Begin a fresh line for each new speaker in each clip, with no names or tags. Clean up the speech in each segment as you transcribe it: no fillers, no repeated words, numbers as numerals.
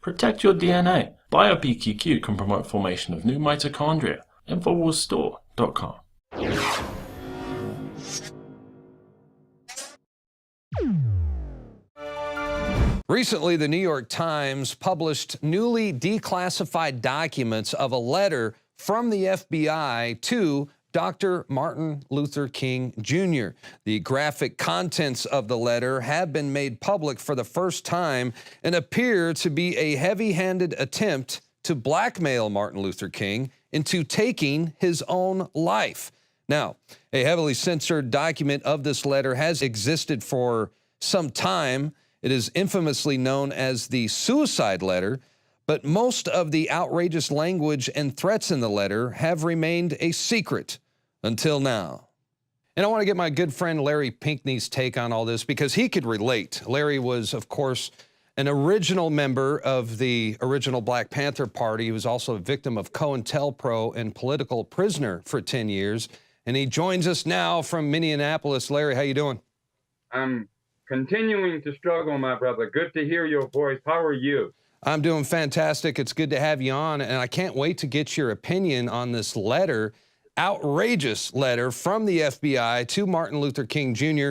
Protect your DNA. BioPQQ can promote formation of new mitochondria. Infowarsstore.com.
Recently, the New York Times published newly declassified documents of a letter from the FBI to Dr. Martin Luther King Jr. The graphic contents of the letter have been made public for the first time and appear to be a heavy-handed attempt to blackmail Martin Luther King into taking his own life. Now, a heavily censored document of this letter has existed for some time. It is infamously known as the suicide letter, but most of the outrageous language and threats in the letter have remained a secret until now. And I want to get my good friend Larry Pinkney's take on all this because he could relate. Larry was, of course, an original member of the original Black Panther Party. He was also a victim of COINTELPRO and political prisoner for 10 years. And he joins us now from Minneapolis. Larry, how you doing?
I'm continuing to struggle, my brother. Good to hear your voice. How are you?
I'm doing fantastic. It's good to have you on, and I can't wait to get your opinion on this letter, outrageous letter from the FBI to Martin Luther King Jr.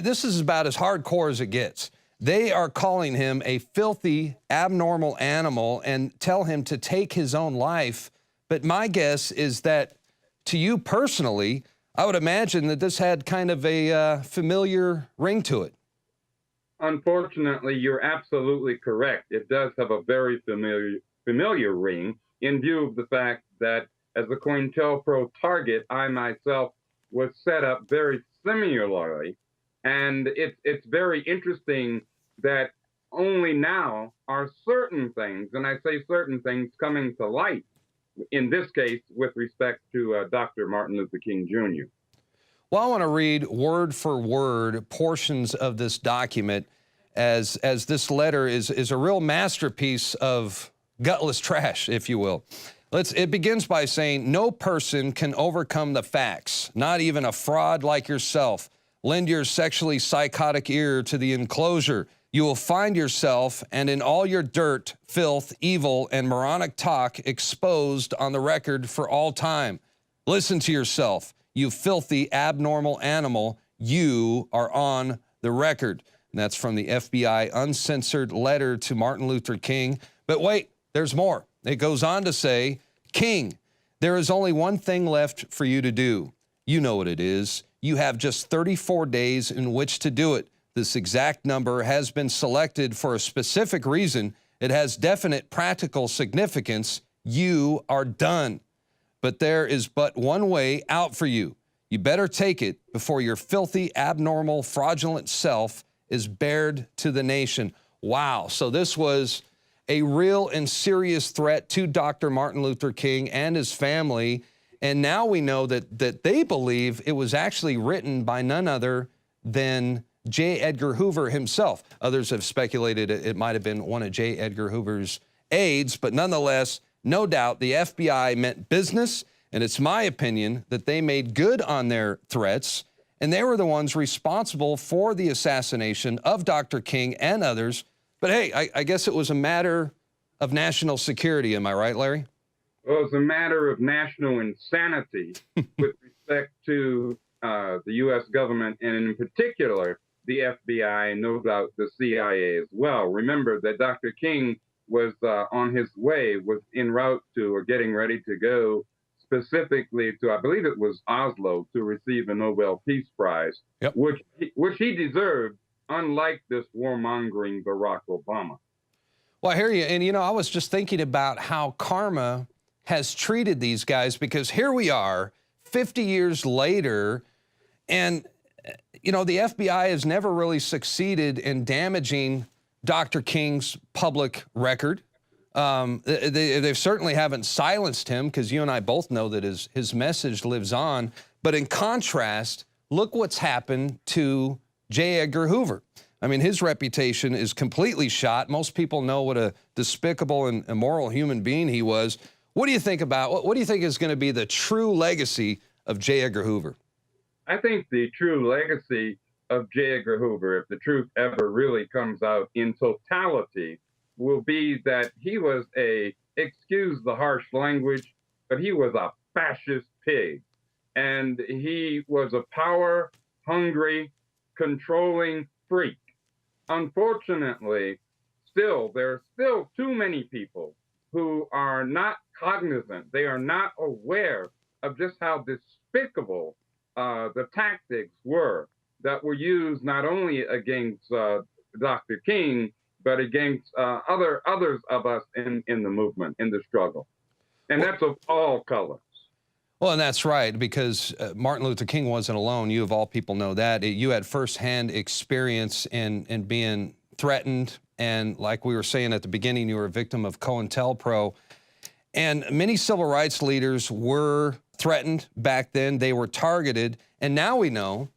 This is about as hardcore as it gets. They are calling him a filthy, abnormal animal and tell him to take his own life. But my guess is that to you personally, I would imagine that this had kind of a familiar ring to it.
Unfortunately, you're absolutely correct. It does have a very familiar ring in view of the fact that as a COINTELPRO target, I myself was set up very similarly. And it's very interesting that only now are certain things, and I say certain things, coming to light, in this case, with respect to Dr. Martin Luther King Jr.
Well, I want to read word for word portions of this document as this letter is a real masterpiece of gutless trash, if you will. It begins by saying, no person can overcome the facts, not even a fraud like yourself. Lend your sexually psychotic ear to the enclosure. You will find yourself and in all your dirt, filth, evil, and moronic talk exposed on the record for all time. Listen to yourself. You filthy, abnormal animal, you are on the record. And that's from the FBI uncensored letter to Martin Luther King. But wait, there's more. It goes on to say, King, there is only one thing left for you to do. You know what it is. You have just 34 days in which to do it. This exact number has been selected for a specific reason. It has definite practical significance. You are done. But there is but one way out for you. You better take it before your filthy, abnormal, fraudulent self is bared to the nation. Wow. So this was a real and serious threat to Dr. Martin Luther King and his family. And now we know that they believe it was actually written by none other than J. Edgar Hoover himself. Others have speculated it might have been one of J. Edgar Hoover's aides, but nonetheless, no doubt the FBI meant business, and it's my opinion that they made good on their threats, and they were the ones responsible for the assassination of Dr. King and others. But hey, I guess it was a matter of national security. Am I right, Larry?
Well, it's a matter of national insanity with respect to the U.S. government, and in particular, the FBI, and no doubt the CIA as well. Remember that Dr. King was on his way, was en route to, or getting ready to go specifically to, I believe it was Oslo, to receive a Nobel Peace Prize,
yep,
which he deserved, unlike this warmongering Barack Obama.
Well, I hear you. And, you know, I was just thinking about how karma has treated these guys, because here we are 50 years later, and, you know, the FBI has never really succeeded in damaging Dr. King's public record. They certainly haven't silenced him, because you and I both know that his message lives on. But in contrast, look what's happened to J. Edgar Hoover. I mean, his reputation is completely shot. Most people know what a despicable and immoral human being he was. What do you think about, what do you think is going to be the true legacy of J. Edgar Hoover?
I think the true legacy of J. Edgar Hoover, if the truth ever really comes out in totality, will be that he was excuse the harsh language, but he was a fascist pig. And he was a power hungry, controlling freak. Unfortunately, there are still too many people who are not cognizant. They are not aware of just how despicable the tactics were that were used not only against Dr. King, but against others of us in the movement, in the struggle. And that's of all colors.
Well, and that's right, because Martin Luther King wasn't alone. You, of all people, know that. You had firsthand experience in being threatened. And like we were saying at the beginning, you were a victim of COINTELPRO. And many civil rights leaders were threatened back then. They were targeted. And now we know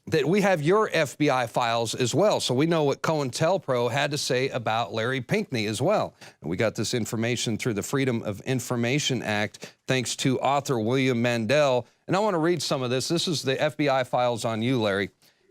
that we have your FBI files as well. So we know what COINTELPRO had to say about Larry Pinkney as well. And we got this information through the Freedom of Information Act, thanks to author William Mandel. And I want to read some of this. This is the FBI files on you, Larry.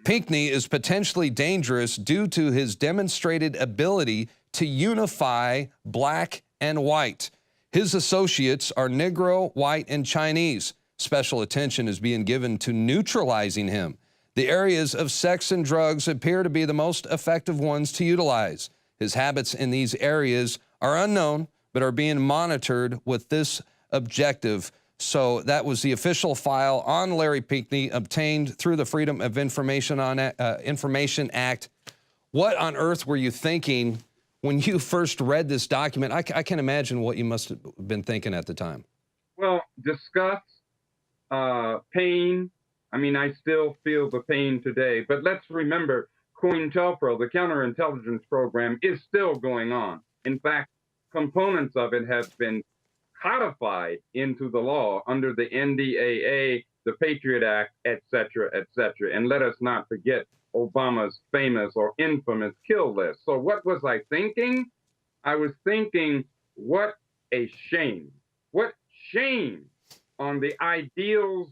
Pinkney is potentially dangerous due to his demonstrated ability to unify black and white. His associates are Negro, white, and Chinese. Special attention is being given to neutralizing him. The areas of sex and drugs appear to be the most effective ones to utilize. His habits in these areas are unknown, but are being monitored with this objective. So that was the official file on Larry Pinkney, obtained through the Freedom of Information Act. What on earth were you thinking when you first read this document? I can't imagine what you must have been thinking at the time.
Well, disgust, pain. I mean, I still feel the pain today. But let's remember, COINTELPRO, the counterintelligence program, is still going on. In fact, components of it have been codified into the law under the NDAA, the Patriot Act, et cetera, et cetera. And let us not forget Obama's famous or infamous kill list. So what was I thinking? I was thinking, what a shame. What shame on the ideals,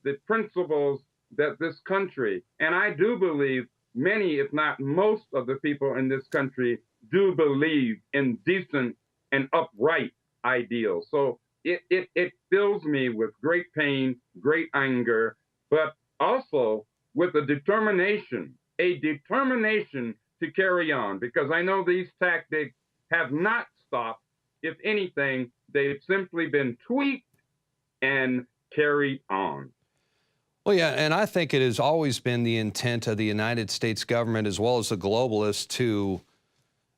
the principles that this country, and I do believe many, if not most of the people in this country do believe in decent and upright ideals. So it fills me with great pain, great anger, but also with a determination to carry on, because I know these tactics have not stopped. If anything, they've simply been tweaked and carried on.
Well, yeah, and I think it has always been the intent of the United States government as well as the globalists to,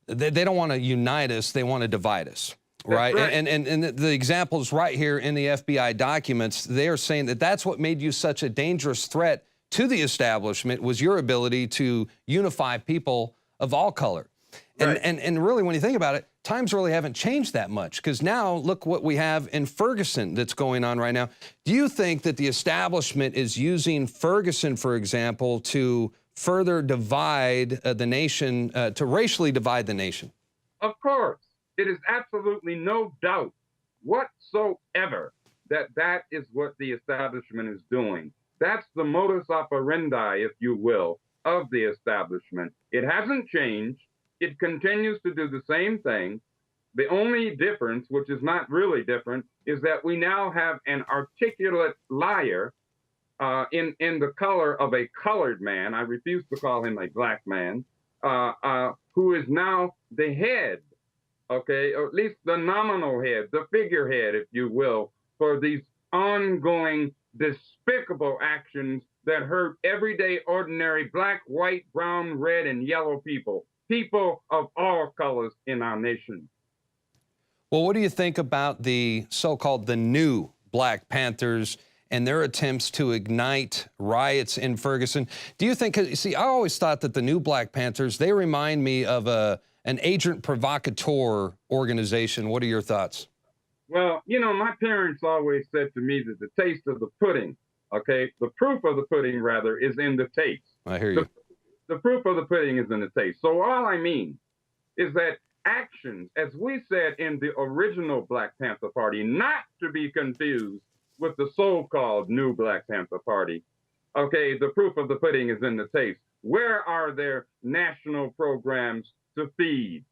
they don't want to unite us, they want to divide us, right? And the example is right here in the FBI documents. They are saying that that's what made you such a dangerous threat to the establishment, was your ability to unify people of all color. And really, when you think about it, times really haven't changed that much, because now look what we have in Ferguson that's going on right now. Do you think that the establishment is using Ferguson, for example, to further divide the nation, to racially divide the nation?
Of course. It is absolutely no doubt whatsoever that that is what the establishment is doing. That's the modus operandi, if you will, of the establishment. It hasn't changed. It continues to do the same thing. The only difference, which is not really different, is that we now have an articulate liar in the color of a colored man. I refuse to call him a black man, who is now the head, okay, or at least the nominal head, the figurehead, if you will, for these ongoing despicable actions that hurt everyday, ordinary black, white, brown, red, and yellow people of all colors in our nation.
Well, what do you think about the so-called the new Black Panthers and their attempts to ignite riots in Ferguson? Do you think, see, I always thought that the new Black Panthers, they remind me of an agent provocateur organization. What are your thoughts?
Well, you know, my parents always said to me that the taste of the pudding, okay, the proof of the pudding, rather, is in the taste.
I hear you.
The proof of the pudding is in the taste. So all I mean is that actions, as we said in the original Black Panther Party, not to be confused with the so-called new Black Panther Party, okay, the proof of the pudding is in the taste. Where are their national programs to feed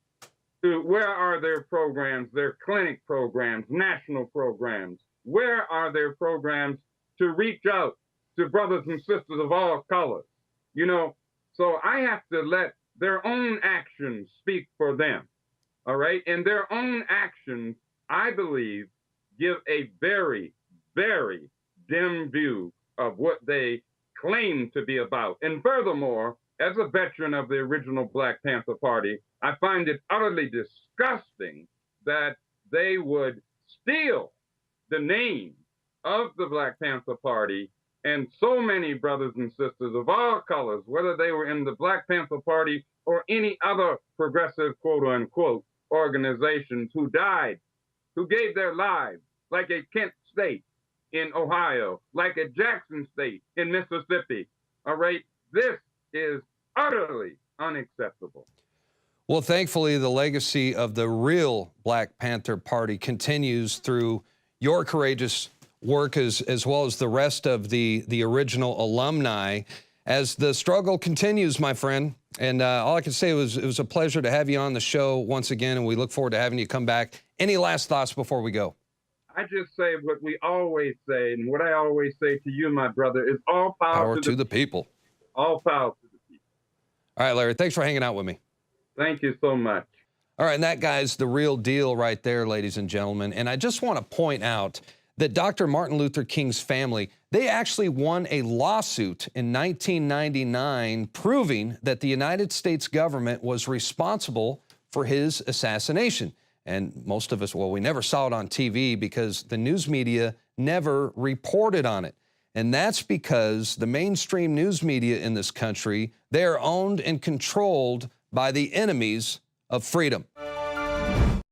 Where are their programs, their clinic programs, national programs? Where are their programs to reach out to brothers and sisters of all colors? You know, so I have to let their own actions speak for them. All right. And their own actions, I believe, give a very, very dim view of what they claim to be about. And furthermore, as a veteran of the original Black Panther Party, I find it utterly disgusting that they would steal the name of the Black Panther Party and so many brothers and sisters of all colors, whether they were in the Black Panther Party or any other progressive, quote unquote, organizations who died, who gave their lives, like at Kent State in Ohio, like at Jackson State in Mississippi. All right, this is utterly unacceptable.
Well, thankfully, the legacy of the real Black Panther Party continues through your courageous work as well as the rest of the original alumni as the struggle continues, my friend. And all I can say was it was a pleasure to have you on the show once again, and we look forward to having you come back. Any last thoughts before we go?
I just say what we always say, and what I always say to you, my brother, is all power
to the people.
All power to the people.
All right, Larry, thanks for hanging out with me.
Thank you so much.
All right, and that guy's the real deal right there, ladies and gentlemen. And I just want to point out that Dr. Martin Luther King's family, they actually won a lawsuit in 1999 proving that the United States government was responsible for his assassination. And most of us, well, we never saw it on TV because the news media never reported on it. And that's because the mainstream news media in this country, they are owned and controlled by the enemies of freedom.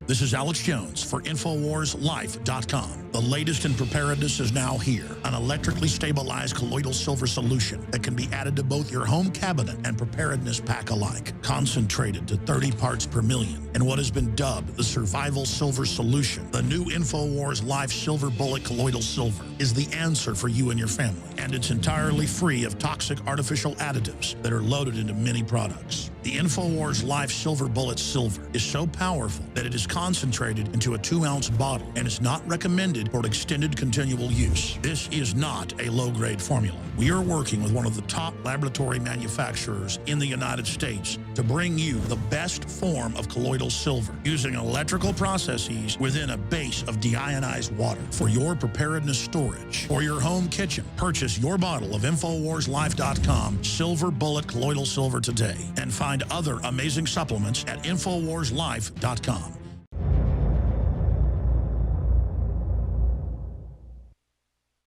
This is Alex Jones for InfoWarsLife.com. The latest in preparedness is now here. An electrically stabilized colloidal silver solution that can be added to both your home cabinet and preparedness pack alike. Concentrated to 30 parts per million in what has been dubbed the survival silver solution. The new InfoWars Life Silver Bullet Colloidal Silver is the answer for you and your family. And it's entirely free of toxic artificial additives that are loaded into many products. The InfoWars Life Silver Bullet Silver is so powerful that it is concentrated into a 2-ounce bottle and is not recommended for extended continual use. This is not a low-grade formula. We are working with one of the top laboratory manufacturers in the United States to bring you the best form of colloidal silver using electrical processes within a base of deionized water for your preparedness storage. For your home kitchen, purchase your bottle of InfoWarsLife.com Silver Bullet Colloidal Silver today and find other amazing supplements at InfoWarsLife.com.